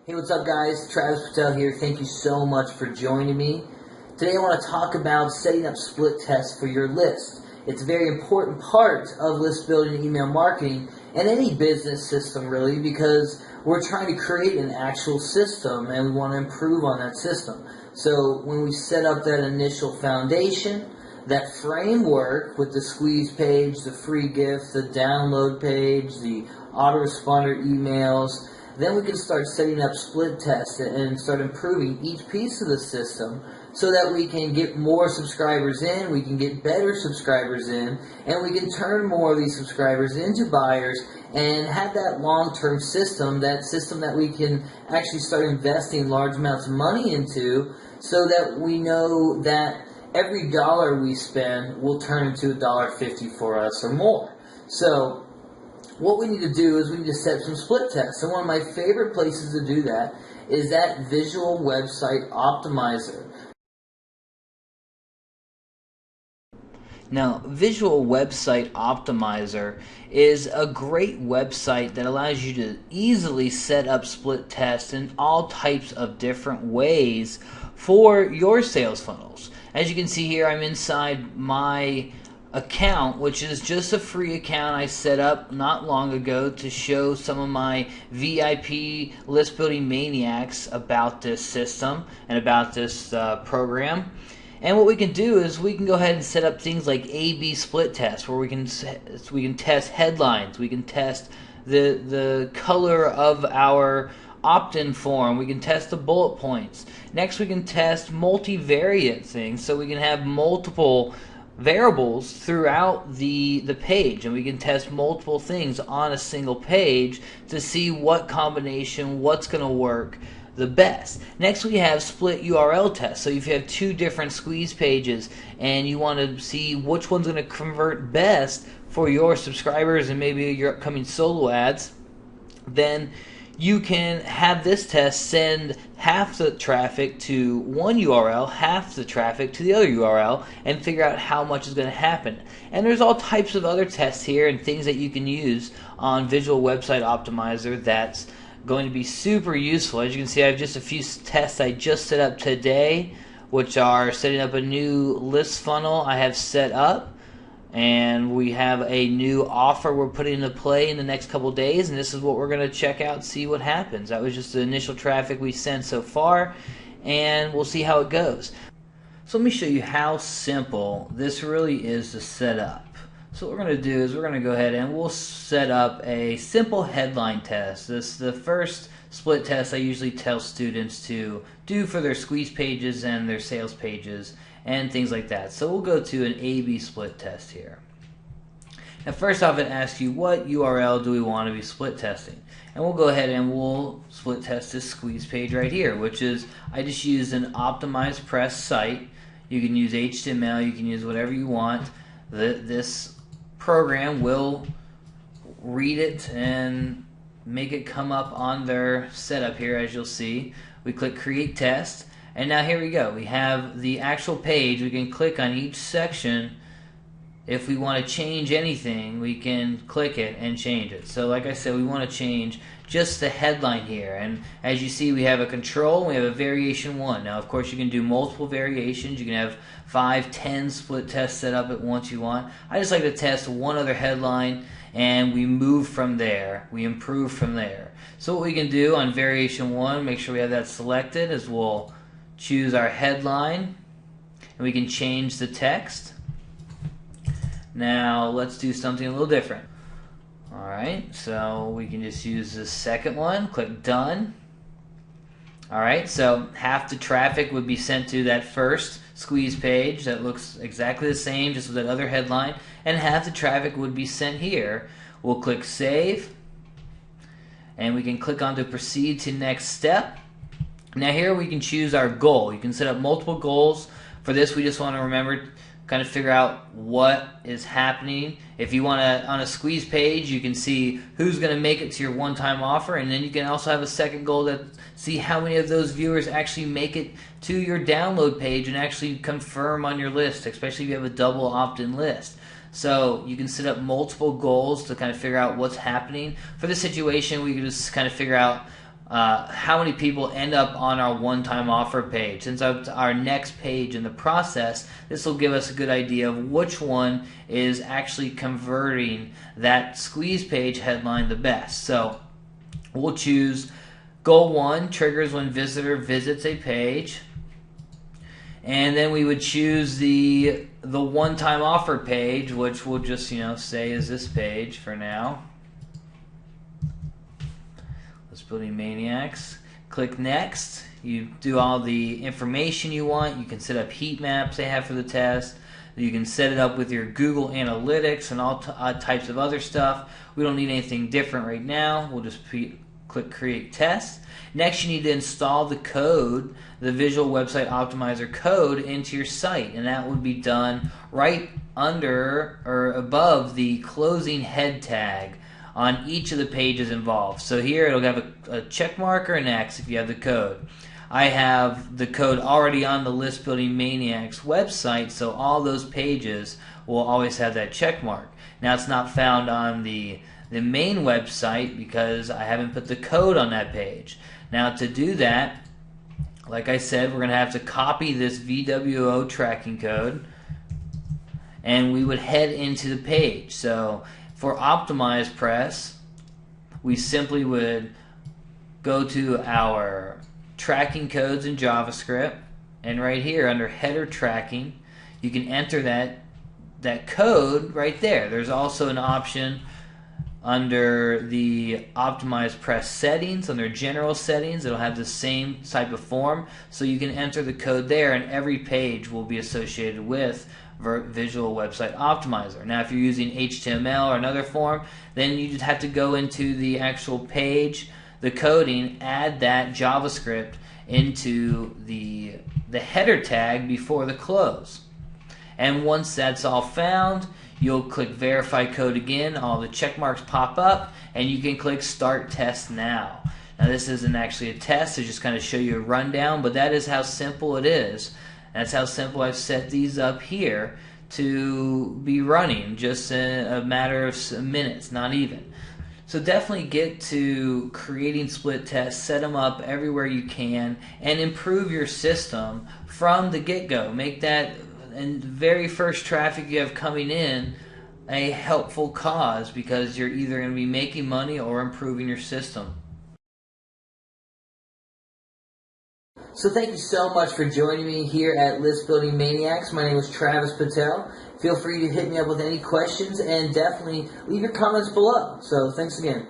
Hey, what's up guys? Travis Patel here. Thank you so much for joining me. Today I want to talk about setting up split tests for your list. It's a very important part of list building and email marketing and any business system really, because we're trying to create an actual system and we want to improve on that system. So when we set up that initial foundation, that framework with the squeeze page, the free gift, the download page, the autoresponder emails, then we can start setting up split tests and start improving each piece of the system so that we can get more subscribers in, we can get better subscribers in, and we can turn more of these subscribers into buyers and have that long-term system, that system that we can actually start investing large amounts of money into so that we know that every dollar we spend will turn into $1.50 for us or more. So what we need to do is we need to set some split tests. And one of my favorite places to do that is that Visual Website Optimizer. Now, Visual Website Optimizer is a great website that allows you to easily set up split tests in all types of different ways for your sales funnels. As you can see here, I'm inside my account, which is just a free account I set up not long ago to show some of my VIP List Building Maniacs about this system and about this program. And what we can do is we can go ahead and set up things like A/B split tests, where we can test headlines, we can test the color of our opt-in form, we can test the bullet points. Next, we can test multivariate things, so we can have multiple variables throughout the page, and we can test multiple things on a single page to see what combination, what's going to work the best. Next, we have split URL tests. So if you have two different squeeze pages and you want to see which one's going to convert best for your subscribers and maybe your upcoming solo ads, then you can have this test send half the traffic to one URL, half the traffic to the other URL, and figure out how much is going to happen. And there's all types of other tests here and things that you can use on Visual Website Optimizer that's going to be super useful. As you can see, I have just a few tests I just set up today, which are setting up a new list funnel I have set up. And we have a new offer we're putting into play in the next couple days, and this is what we're going to check out and see what happens. That was just the initial traffic we sent so far, and we'll see how it goes. So let me show you how simple this really is to set up. So what we're going to do is we're going to go ahead and we'll set up a simple headline test. This is the first split test I usually tell students to do for their squeeze pages and their sales pages and things like that. So we'll go to an A/B split test here. Now first off, it asks you what URL do we want to be split testing, and we'll go ahead and we'll split test this squeeze page right here, which is I just used an optimized press site. You can use HTML, you can use whatever you want. This program will read it and make it come up on their setup here, as you'll see. We click create test. And now here we go. We have the actual page. We can click on each section. If we want to change anything, we can click it and change it. So like I said, we want to change just the headline here. And as you see, we have a control, we have a variation 1. Now, of course, you can do multiple variations. You can have 5, 10 split tests set up at once you want. I just like to test one other headline, and we move from there. We improve from there. So what we can do on variation 1, make sure we have that selected, is we'll choose our headline, and we can change the text. Now let's do something a little different. Alright, so we can just use the second one, click done. Alright, so half the traffic would be sent to that first squeeze page that looks exactly the same, just with that other headline, and half the traffic would be sent here. We'll click save, and we can click on to proceed to next step. Now here we can choose our goal. You can set up multiple goals. For this, we just want to remember, kind of figure out what is happening. If you want to, on a squeeze page, you can see who's going to make it to your one-time offer, and then you can also have a second goal that see how many of those viewers actually make it to your download page and actually confirm on your list, especially if you have a double opt-in list. So you can set up multiple goals to kind of figure out what's happening. For this situation, we can just kind of figure out how many people end up on our one-time offer page. Since it's our next page in the process, this will give us a good idea of which one is actually converting that squeeze page headline the best. So we'll choose goal 1, triggers when visitor visits a page. And then we would choose the one-time offer page, which we'll just say is this page for now. List Building Maniacs. Click next. You do all the information you want. You can set up heat maps they have for the test. You can set it up with your Google Analytics and all types of other stuff. We don't need anything different right now. We'll just click Create Test. Next, you need to install the code, the Visual Website Optimizer code, into your site, and that would be done right under or above the closing head tag on each of the pages involved. So here it'll have a check mark or an X if you have the code. I have the code already on the List Building Maniacs website, so all those pages will always have that check mark. Now it's not found on the main website because I haven't put the code on that page. Now to do that, like I said, we're going to have to copy this VWO tracking code, and we would head into the page. So for Optimize Press, we simply would go to our tracking codes in JavaScript, and right here under header tracking, you can enter that code right there. There's also an option under the Optimize Press settings, under general settings, it'll have the same type of form, so you can enter the code there, and every page will be associated with Visual Website Optimizer. Now if you're using HTML or another form, then you just have to go into the actual page, the coding, add that JavaScript into the header tag before the close. And once that's all found, you'll click Verify Code again, all the check marks pop up, and you can click Start Test Now. Now this isn't actually a test, to just kind of show you a rundown, but that is how simple it is. That's how simple I've set these up here to be running, just a matter of minutes, not even. So definitely get to creating split tests, set them up everywhere you can, and improve your system from the get-go. Make that and the very first traffic you have coming in a helpful cause, because you're either going to be making money or improving your system. So thank you so much for joining me here at List Building Maniacs. My name is Travis Patel. Feel free to hit me up with any questions, and definitely leave your comments below. So thanks again.